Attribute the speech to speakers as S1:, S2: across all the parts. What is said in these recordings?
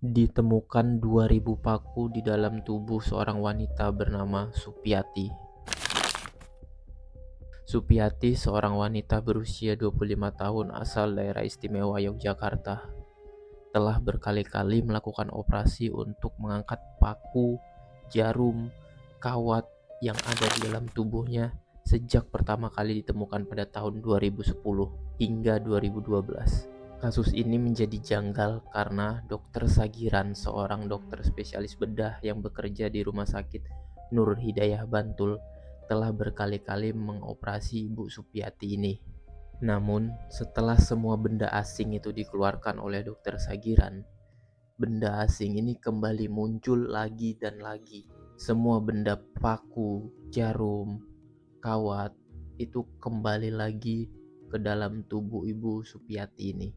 S1: Ditemukan 2.000 paku di dalam tubuh seorang wanita bernama Supiati. Supiati seorang wanita berusia 25 tahun asal daerah istimewa Yogyakarta. Telah berkali-kali melakukan operasi untuk mengangkat paku, jarum, kawat yang ada di dalam tubuhnya sejak pertama kali ditemukan pada tahun 2010 hingga 2012. Kasus ini menjadi janggal karena Dr. Sagiran, seorang dokter spesialis bedah yang bekerja di Rumah Sakit Nur Hidayah Bantul, telah berkali-kali mengoperasi Ibu Supiati ini. Namun, setelah semua benda asing itu dikeluarkan oleh Dr. Sagiran, benda asing ini kembali muncul lagi dan lagi. Semua benda paku, jarum, kawat itu kembali lagi ke dalam tubuh Ibu Supiati ini.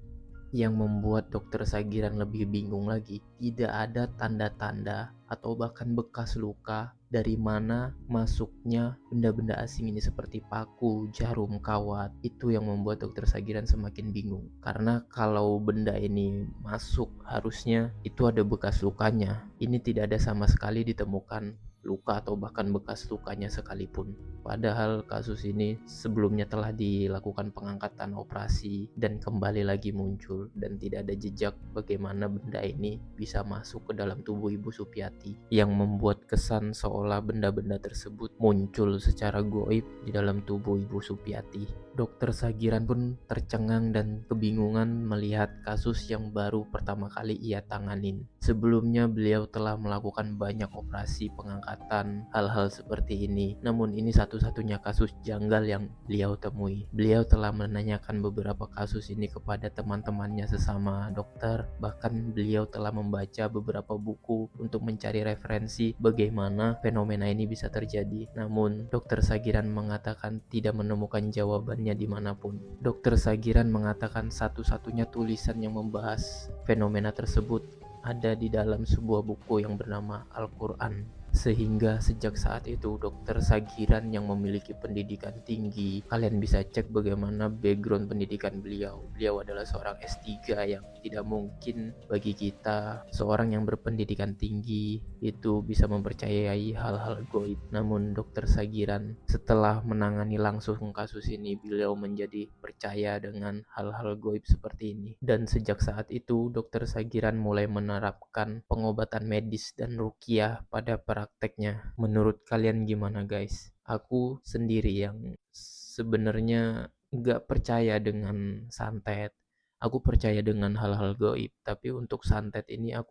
S1: Yang membuat Dr. Sagiran lebih bingung lagi, tidak ada tanda-tanda atau bahkan bekas luka dari mana masuknya benda-benda asing ini seperti paku, jarum, kawat. Itu yang membuat Dr. Sagiran semakin bingung. Karena kalau benda ini masuk harusnya itu ada bekas lukanya. Ini tidak ada sama sekali ditemukan luka atau bahkan bekas lukanya sekalipun. Padahal kasus ini sebelumnya telah dilakukan pengangkatan operasi dan kembali lagi muncul, dan tidak ada jejak bagaimana benda ini bisa masuk ke dalam tubuh Ibu Supiati, yang membuat kesan seolah benda-benda tersebut muncul secara goib di dalam tubuh Ibu Supiati. Dokter Sagiran pun tercengang dan kebingungan melihat kasus yang baru pertama kali ia tanganin. Sebelumnya beliau telah melakukan banyak operasi pengangkatan hal-hal seperti ini. Namun ini satu-satunya kasus janggal yang beliau temui. Beliau telah menanyakan beberapa kasus ini kepada teman-temannya sesama dokter. Bahkan beliau telah membaca beberapa buku untuk mencari referensi bagaimana fenomena ini bisa terjadi. Namun Dokter Sagiran mengatakan tidak menemukan jawabannya dimanapun. Dokter Sagiran mengatakan satu-satunya tulisan yang membahas fenomena tersebut ada di dalam sebuah buku yang bernama Al-Quran. Sehingga sejak saat itu Dokter Sagiran yang memiliki pendidikan tinggi, kalian bisa cek bagaimana background pendidikan beliau. Beliau adalah seorang S3 yang tidak mungkin bagi kita seorang yang berpendidikan tinggi itu bisa mempercayai hal-hal goib. Namun Dokter Sagiran setelah menangani langsung kasus ini, beliau menjadi percaya dengan hal-hal goib seperti ini. Dan sejak saat itu Dokter Sagiran mulai menerapkan pengobatan medis dan ruqyah pada prakteknya. Menurut kalian gimana guys? Aku sendiri yang sebenarnya gak percaya dengan santet. Aku percaya dengan hal-hal gaib, tapi untuk santet ini aku